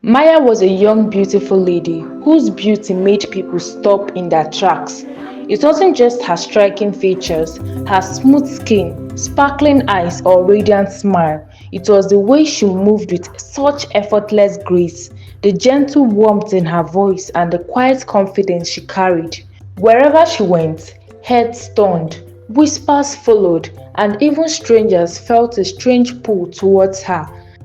Maya was a young, beautiful lady whose beauty made people stop in their tracks. It wasn't just her striking features, her smooth skin, sparkling eyes, or radiant smile. It was the way she moved with such effortless grace, the gentle warmth in her voice, and the quiet confidence she carried. Wherever she went, heads turned, whispers followed, and even strangers felt a strange pull towards her,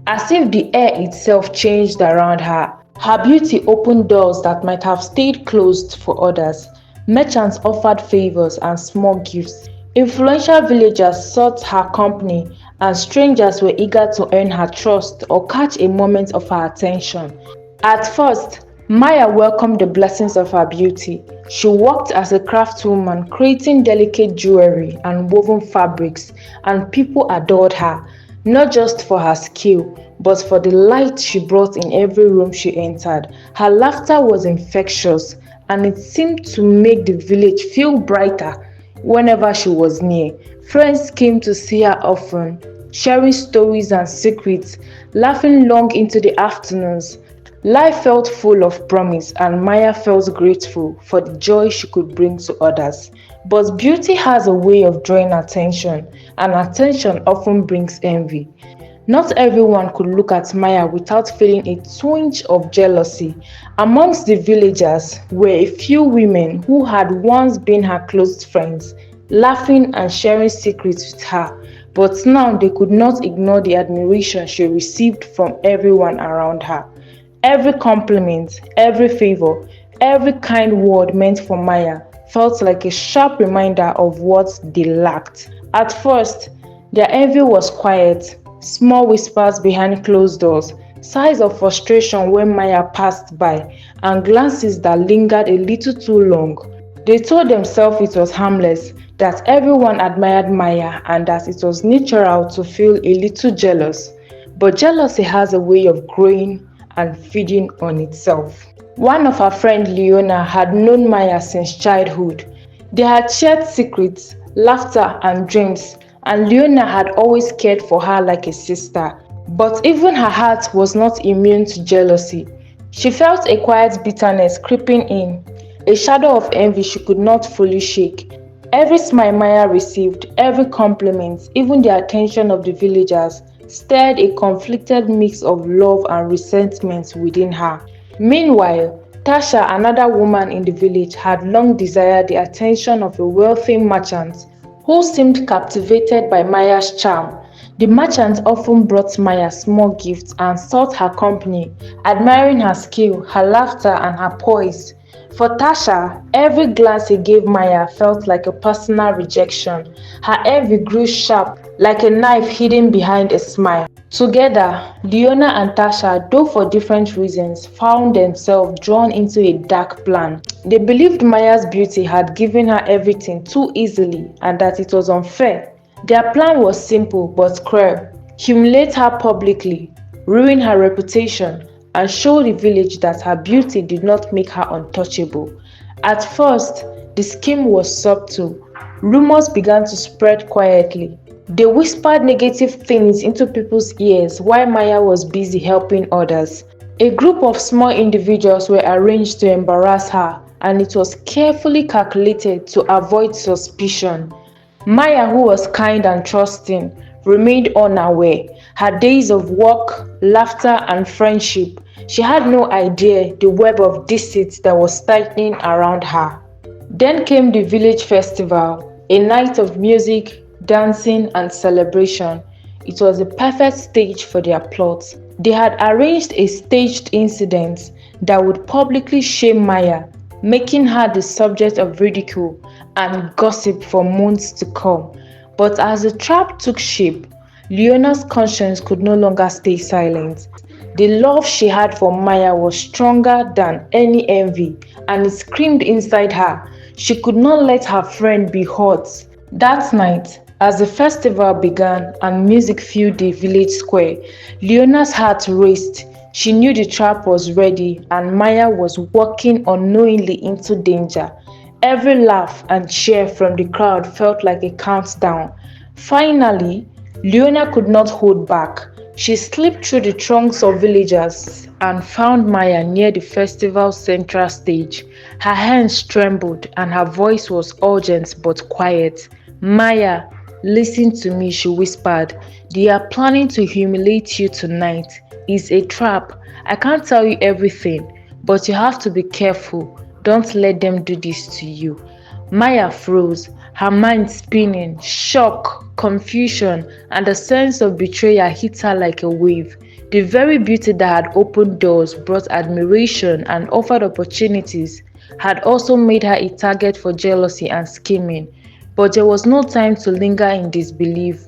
as if the air itself changed around her. Her beauty opened doors that might have stayed closed for others. Merchants offered favors and small gifts. Influential villagers sought her company, and strangers were eager to earn her trust or catch a moment of her attention. At first, Maya welcomed the blessings of her beauty. She worked as a craftswoman, creating delicate jewelry and woven fabrics, and people adored her, not just for her skill, but for the light she brought in every room she entered. Her laughter was infectious, and it seemed to make the village feel brighter whenever she was near. Friends came to see her often, sharing stories and secrets, laughing long into the afternoons. Life felt full of promise, and Maya felt grateful for the joy she could bring to others. But beauty has a way of drawing attention, and attention often brings envy. Not everyone could look at Maya without feeling a twinge of jealousy. Amongst the villagers were a few women who had once been her close friends, laughing and sharing secrets with her. But now they could not ignore the admiration she received from everyone around her. Every compliment, every favor, every kind word meant for Maya felt like a sharp reminder of what they lacked. At first, their envy was quiet, small whispers behind closed doors, sighs of frustration when Maya passed by, and glances that lingered a little too long. They told themselves it was harmless, that everyone admired Maya, and that it was natural to feel a little jealous. But jealousy has a way of growing and feeding on itself. One of her friends, Leona, had known Maya since childhood. They had shared secrets, laughter, and dreams, and Leona had always cared for her like a sister. But even her heart was not immune to jealousy. She felt a quiet bitterness creeping in, a shadow of envy she could not fully shake. Every smile Maya received, every compliment, even the attention of the villagers, stirred a conflicted mix of love and resentment within her. Meanwhile, Tasha, another woman in the village, had long desired the attention of a wealthy merchant who seemed captivated by Maya's charm. The merchant often brought Maya small gifts and sought her company, admiring her skill, her laughter, and her poise. For Tasha, every glance he gave Maya felt like a personal rejection. Her envy grew sharp, like a knife hidden behind a smile. Together, Leona and Tasha, though for different reasons, found themselves drawn into a dark plan. They believed Maya's beauty had given her everything too easily and that it was unfair. Their plan was simple but cruel: humiliate her publicly, ruin her reputation, and show the village that her beauty did not make her untouchable. At first, the scheme was subtle. Rumors began to spread quietly. They whispered negative things into people's ears while Maya was busy helping others. A group of small individuals were arranged to embarrass her, and it was carefully calculated to avoid suspicion. Maya, who was kind and trusting, remained unaware. Her days of work, laughter, and friendship, she had no idea the web of deceit that was tightening around her. Then came the village festival, a night of music, dancing, and celebration. It was a perfect stage for their plot. They had arranged a staged incident that would publicly shame Maya, making her the subject of ridicule and gossip for months to come. But as the trap took shape, Leona's conscience could no longer stay silent. The love she had for Maya was stronger than any envy, and it screamed inside her. She could not let her friend be hurt. That night, as the festival began and music filled the village square, Leona's heart raced. She knew the trap was ready and Maya was walking unknowingly into danger. Every laugh and cheer from the crowd felt like a countdown. Finally, Leona could not hold back. She slipped through the trunks of villagers and found Maya near the festival's central stage. Her hands trembled and her voice was urgent but quiet. "Maya, listen to me," she whispered. "They are planning to humiliate you tonight. It's a trap. I can't tell you everything, but you have to be careful. Don't let them do this to you." Maya froze, her mind spinning. Shock, confusion, and a sense of betrayal hit her like a wave. The very beauty that had opened doors, brought admiration, and offered opportunities had also made her a target for jealousy and scheming. But there was no time to linger in disbelief.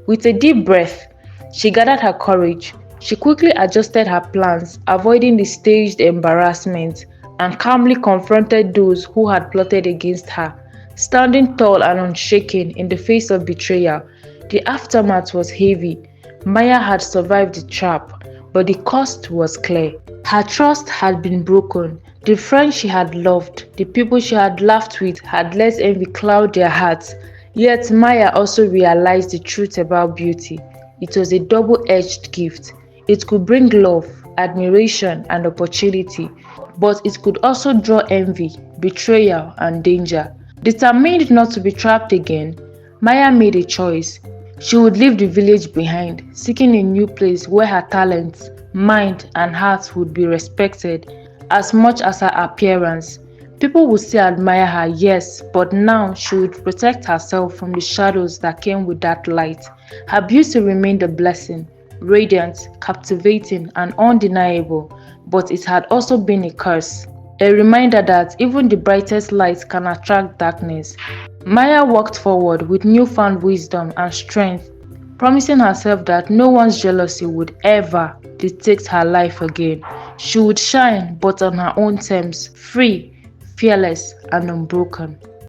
With a deep breath, she gathered her courage. She quickly adjusted her plans, avoiding the staged embarrassment, and calmly confronted those who had plotted against her. Standing tall and unshaken in the face of betrayal, the aftermath was heavy. Maya had survived the trap, but the cost was clear. Her trust had been broken. The friends she had loved, the people she had laughed with, had let envy cloud their hearts. Yet Maya also realized the truth about beauty. It was a double-edged gift. It could bring love, admiration, and opportunity, but it could also draw envy, betrayal, and danger. Determined not to be trapped again, Maya made a choice. She would leave the village behind, seeking a new place where her talents, mind, and heart would be respected as much as her appearance. People would still admire her, yes, but now she would protect herself from the shadows that came with that light. Her beauty remained a blessing, radiant, captivating, and undeniable, but it had also been a curse. A reminder that even the brightest light can attract darkness. Maya walked forward with newfound wisdom and strength, promising herself that no one's jealousy would ever dictate her life again. She would shine, but on her own terms, free, fearless, and unbroken.